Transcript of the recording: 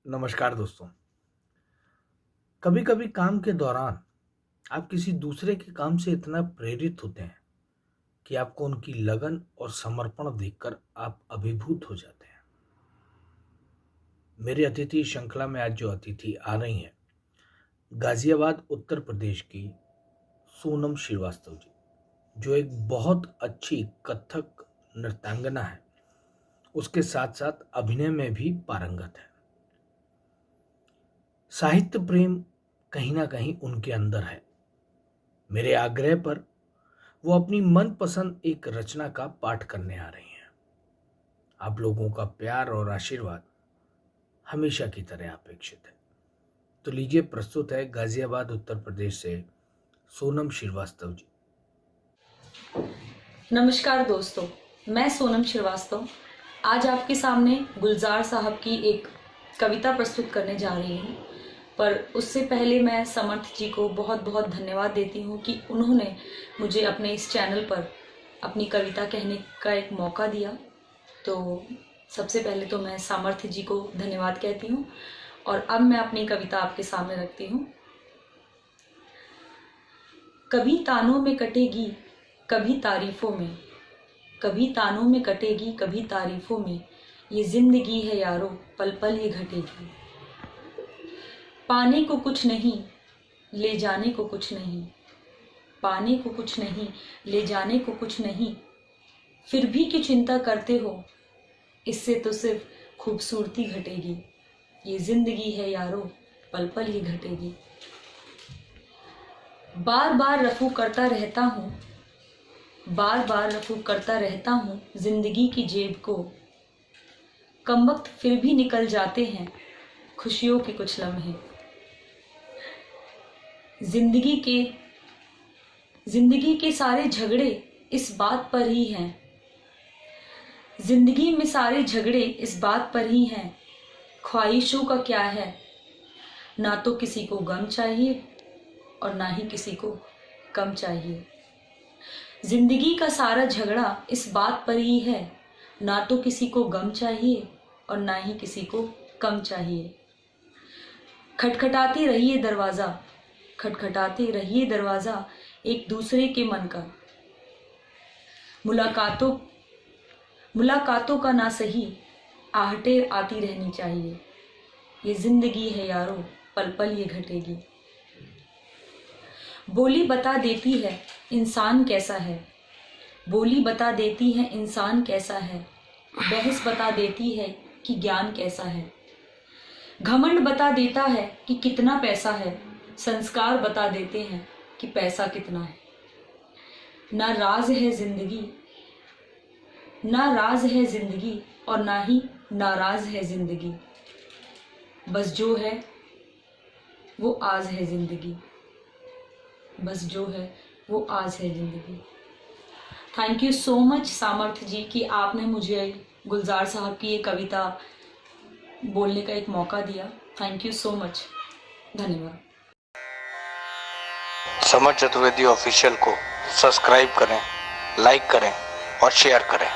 नमस्कार दोस्तों। कभी कभी काम के दौरान आप किसी दूसरे के काम से इतना प्रेरित होते हैं कि आपको उनकी लगन और समर्पण देखकर आप अभिभूत हो जाते हैं। मेरी अतिथि श्रृंखला में आज जो अतिथि आ रही हैं, गाजियाबाद उत्तर प्रदेश की सोनम श्रीवास्तव जी, जो एक बहुत अच्छी कथक नृत्यांगना है, उसके साथ साथ अभिनय में भी पारंगत है। साहित्य प्रेम कहीं ना कहीं उनके अंदर है। मेरे आग्रह पर वो अपनी मनपसंद एक रचना का पाठ करने आ रही हैं। आप लोगों का प्यार और आशीर्वाद हमेशा की तरह अपेक्षित है। तो लीजिए, प्रस्तुत है गाजियाबाद उत्तर प्रदेश से सोनम श्रीवास्तव जी। नमस्कार दोस्तों, मैं सोनम श्रीवास्तव आज आपके सामने गुलजार साहब की एक कविता प्रस्तुत करने जा रही हूँ। पर उससे पहले मैं समर्थ जी को बहुत बहुत धन्यवाद देती हूँ कि उन्होंने मुझे अपने इस चैनल पर अपनी कविता कहने का एक मौका दिया। तो सबसे पहले तो मैं समर्थ जी को धन्यवाद कहती हूँ और अब मैं अपनी कविता आपके सामने रखती हूँ। कभी तानों में कटेगी, कभी तारीफों में, कभी तानों में कटेगी, कभी तारीफों में, ये जिंदगी है यारो, पल पल ये घटेगी। पाने को कुछ नहीं, ले जाने को कुछ नहीं, पाने को कुछ नहीं, ले जाने को कुछ नहीं, फिर भी क्यों चिंता करते हो, इससे तो सिर्फ खूबसूरती घटेगी। ये जिंदगी है यारो, पल पल ये घटेगी। बार बार रफू करता रहता हूँ, बार बार रफू करता रहता हूँ जिंदगी की जेब को। कमबख्त फिर भी निकल जाते हैं खुशियों के कुछ लम्हे। जिंदगी के सारे झगड़े इस बात पर ही हैं, जिंदगी में सारे झगड़े इस बात पर ही हैं, ख्वाहिशों का क्या है, ना तो किसी को गम चाहिए और ना ही किसी को कम चाहिए। जिंदगी का सारा झगड़ा इस बात पर ही है, ना तो किसी को गम चाहिए और ना ही किसी को कम चाहिए। खटखटाते रहिए दरवाज़ा, खटखटाते रहिए दरवाज़ा एक दूसरे के मन का। मुलाकातों का ना सही, आहटें आती रहनी चाहिए। ये जिंदगी है यारो, पल पल ये घटेगी। बोली बता देती है इंसान कैसा है, बोली बता देती है इंसान कैसा है, बहस बता देती है कि ज्ञान कैसा है। घमंड बता देता है कि कितना पैसा है, संस्कार बता देते हैं कि पैसा कितना है। ना राज है जिंदगी, ना राज है जिंदगी और ना ही नाराज है जिंदगी। बस जो है वो आज है जिंदगी, बस जो है वो आज है जिंदगी। थैंक यू सो मच सामर्थ जी कि आपने मुझे गुलजार साहब की ये कविता बोलने का एक मौका दिया। थैंक यू सो मच, धन्यवाद। समर्थ चतुर्वेदी ऑफिशियल को सब्सक्राइब करें, लाइक करें और शेयर करें।